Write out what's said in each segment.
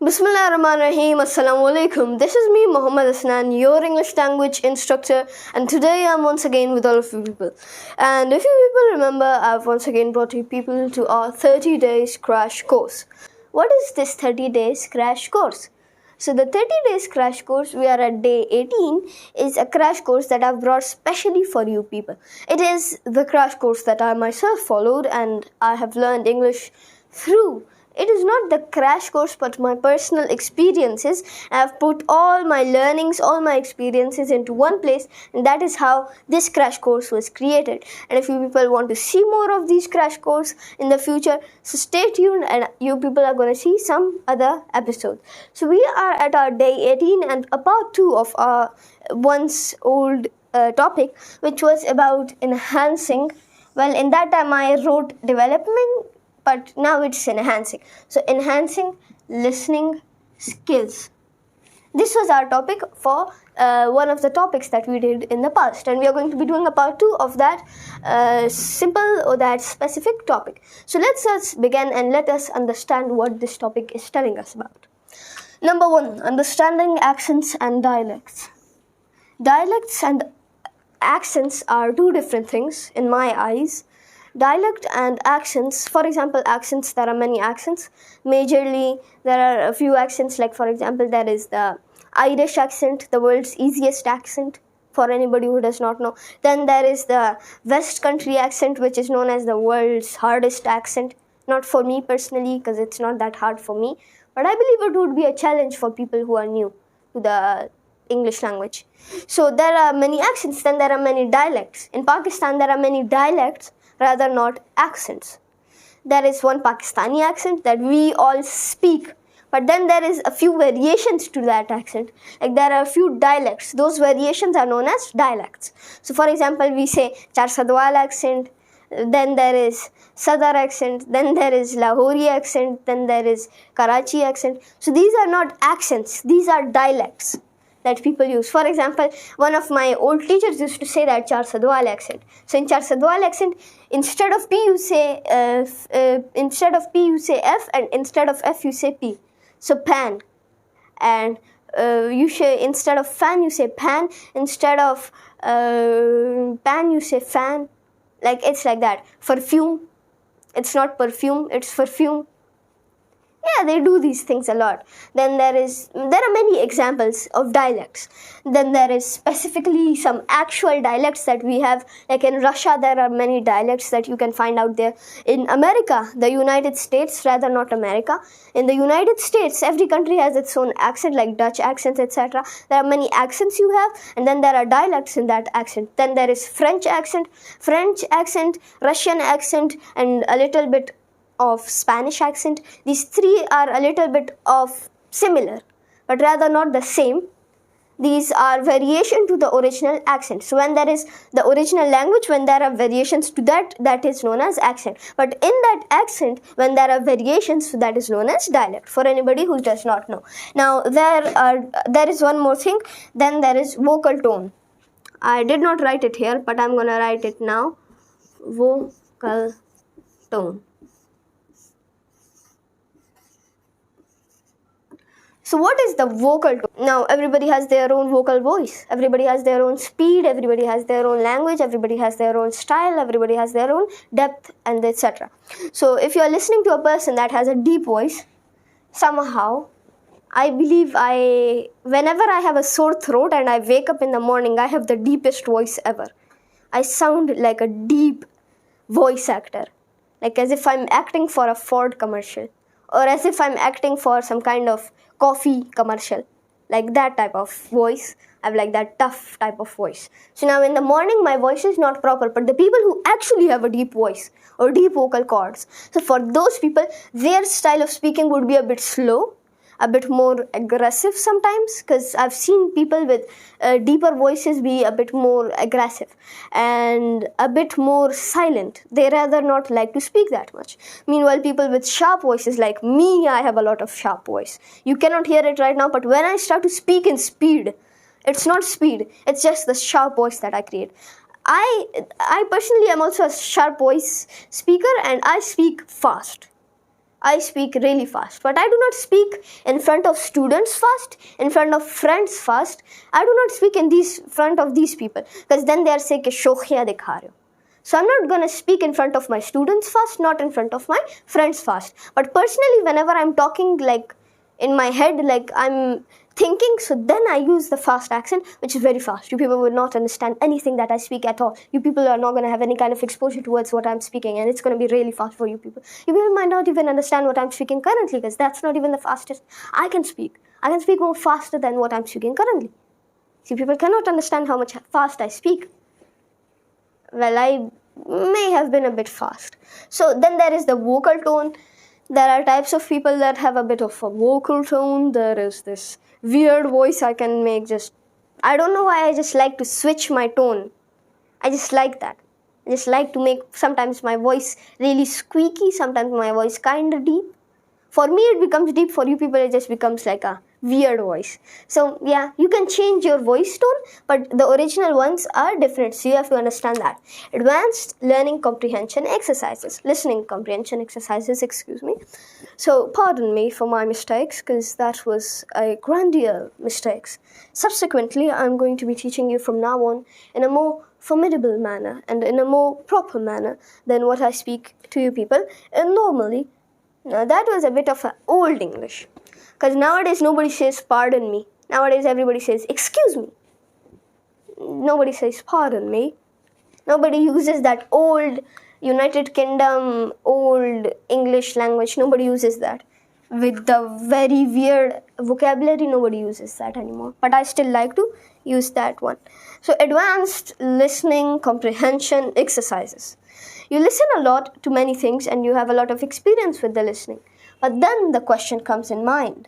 Bismillahirrahmanirrahim. Assalamu alaikum. This is me, Muhammad Hasnain, your English language instructor, and today I'm once again with all of you people. And if you people remember, I've once again brought you people to our 30 days crash course. What is this 30 days crash course? So the 30 days crash course, we are at day 18, is a crash course that I've brought specially for you people. It is the crash course that I myself followed and I have learned English through. It is not the crash course but my personal experiences. I have put all my learnings, all my experiences into one place, and that is how this crash course was created. And if you people want to see more of these crash course in the future, so stay tuned and you people are going to see some other episodes. So we are at our day 18 and a part 2 of our once old topic, which was about enhancing. Well, in that time I wrote developing, but now it's enhancing. So enhancing listening skills. This was our topic for one of the topics that we did in the past, and we are going to be doing a part 2 of that simple or that specific topic. So let's begin and let us understand what this topic is telling us about. Number 1, understanding accents and dialects. Dialects and accents are two different things in my eyes. Dialect and accents, for example, accents, there are many accents. Majorly, there are a few accents, like for example, there is the Irish accent, the world's easiest accent for anybody who does not know. Then there is the West Country accent, which is known as the world's hardest accent. Not for me personally, because it's not that hard for me, but I believe it would be a challenge for people who are new to the English language. So there are many accents, then there are many dialects. In Pakistan, there are many dialects, rather not accents. There is one Pakistani accent that we all speak, but then there is a few variations to that accent. Like there are a few dialects. Those variations are known as dialects. So for example, we say Charsadwal accent, then there is Sadar accent, then there is Lahori accent, then there is Karachi accent. So these are not accents, these are dialects that people use. For example, one of my old teachers used to say that Charsadwal accent. So in Charsadwal accent, instead of P you say F, and instead of F you say P. So pan, and instead of fan you say pan, instead of pan you say fan. Like it's like that. Perfume, it's not perfume, it's perfume. Yeah, they do these things a lot. Then there are many examples of dialects. Then there is specifically some actual dialects that we have. Like in Russia, there are many dialects that you can find out there. In America, the United States, rather not America. In the United States, every country has its own accent, like Dutch accents, etc. There are many accents you have, and then there are dialects in that accent. Then there is French accent, Russian accent, and a little bit of Spanish accent. These three are a little bit of similar, but rather not the same. These are variation to the original accent. So when there is the original language, when there are variations to that, that is known as accent. But in that accent, when there are variations, that is known as dialect, for anybody who does not know. Now there is one more thing. Then there is vocal tone. I did not write it here, but I'm gonna write it now. Vocal tone. So what is the vocal tone? Now everybody has their own vocal voice. Everybody has their own speed. Everybody has their own language. Everybody has their own style. Everybody has their own depth and etc. So if you are listening to a person that has a deep voice, somehow, I believe whenever I have a sore throat and I wake up in the morning, I have the deepest voice ever. I sound like a deep voice actor. Like as if I'm acting for a Ford commercial. Or as if I'm acting for some kind of coffee commercial. Like that type of voice. I have like that tough type of voice. So now in the morning my voice is not proper, but the people who actually have a deep voice or deep vocal cords, so for those people, their style of speaking would be a bit slow, a bit more aggressive sometimes, because I've seen people with deeper voices be a bit more aggressive and a bit more silent. They rather not like to speak that much. Meanwhile, people with sharp voices like me, I have a lot of sharp voice. You cannot hear it right now, but when I start to speak in speed, it's not speed, it's just the sharp voice that I create. I personally am also a sharp voice speaker and I speak fast. I speak really fast, but I do not speak in front of students fast, in front of friends fast. I do not speak in front of these people, because then they are saying कि शोखियाँ दिखा रहे हो. So I'm not gonna speak in front of my students fast, not in front of my friends fast. But personally, whenever I'm talking like in my head, like I'm thinking, so then I use the fast accent, which is very fast. You people will not understand anything that I speak at all. You people are not going to have any kind of exposure towards what I'm speaking, and it's going to be really fast for you people. You people might not even understand what I'm speaking currently, because that's not even the fastest I can speak. I can speak more faster than what I'm speaking currently. See, people cannot understand how much fast I speak. Well, I may have been a bit fast. So then there is the vocal tone. There are types of people that have a bit of a vocal tone. There is this weird voice I can make. I don't know why I just like to switch my tone. I just like that. I just like to make sometimes my voice really squeaky, sometimes my voice kind of deep. For me it becomes deep, for you people it just becomes like a weird voice. So yeah, you can change your voice tone, but the original ones are different, so you have to understand that. Advanced learning comprehension exercises, listening comprehension exercises, excuse me. So pardon me for my mistakes, because that was a grandiose mistakes. Subsequently, I'm going to be teaching you from now on in a more formidable manner and in a more proper manner than what I speak to you people normally. Now that was a bit of an old English, because nowadays nobody says pardon me. Nowadays everybody says excuse me. Nobody says pardon me. Nobody uses that old United Kingdom, old English language. Nobody uses that. With the very weird vocabulary, nobody uses that anymore. But I still like to use that one. So advanced listening comprehension exercises. You listen a lot to many things and you have a lot of experience with the listening. But then the question comes in mind.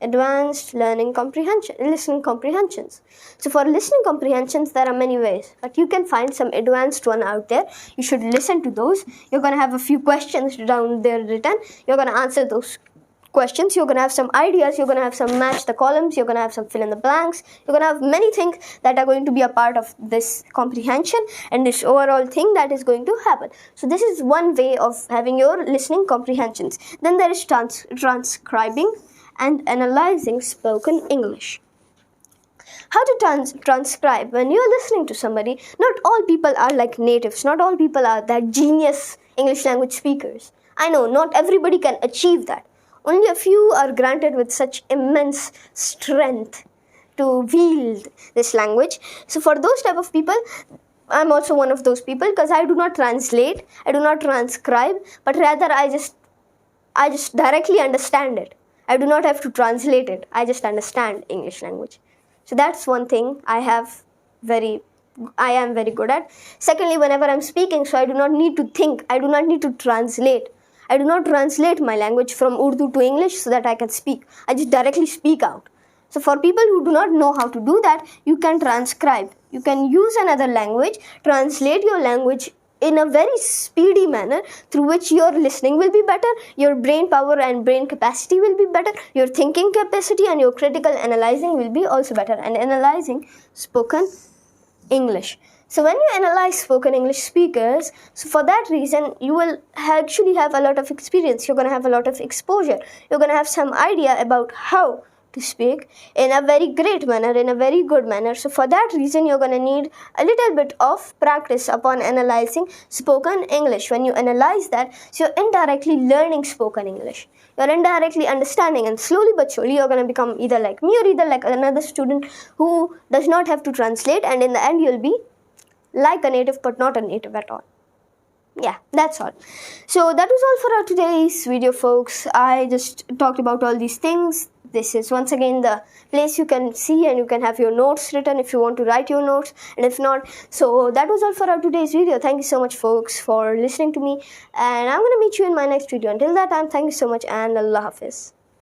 Advanced learning comprehension, listening comprehensions. So for listening comprehensions, there are many ways, but you can find some advanced one out there. You should listen to those. You're going to have a few questions down there written. You're going to answer those questions. You're going to have some ideas. You're going to have some match the columns. You're going to have some fill in the blanks. You're going to have many things that are going to be a part of this comprehension and this overall thing that is going to happen. So this is one way of having your listening comprehensions. Then there is transcribing and analyzing spoken English. How to transcribe? When you're listening to somebody, not all people are like natives. Not all people are that genius English language speakers. I know, not everybody can achieve that. Only a few are granted with such immense strength to wield this language. So for those type of people, I'm also one of those people, because I do not translate, I do not transcribe, but rather I just directly understand it. I do not have to translate it. I just understand English language. So that's one thing I am very good at. Secondly, whenever I'm speaking, so I do not need to think. I do not need to translate. I do not translate my language from Urdu to English so that I can speak. I just directly speak out. So for people who do not know how to do that, you can transcribe. You can use another language, translate your language in a very speedy manner, through which your listening will be better, your brain power and brain capacity will be better, your thinking capacity and your critical analyzing will be also better, and analyzing spoken English. So when you analyze spoken English speakers, so for that reason, you will actually have a lot of experience. You're going to have a lot of exposure. You're going to have some idea about how to speak in a very great manner, in a very good manner. So for that reason, you're going to need a little bit of practice upon analyzing spoken English. When you analyze that, so you're indirectly learning spoken English. You're indirectly understanding, and slowly but surely you're going to become either like me or either like another student who does not have to translate, and in the end you'll be like a native but not a native at all. Yeah, that's all. So that was all for our today's video, folks. I just talked about all these things. This is once again the place you can see and you can have your notes written if you want to write your notes, and if not. So that was all for our today's video. Thank you so much, folks, for listening to me, and I'm going to meet you in my next video. Until that time, thank you so much, and Allah Hafiz.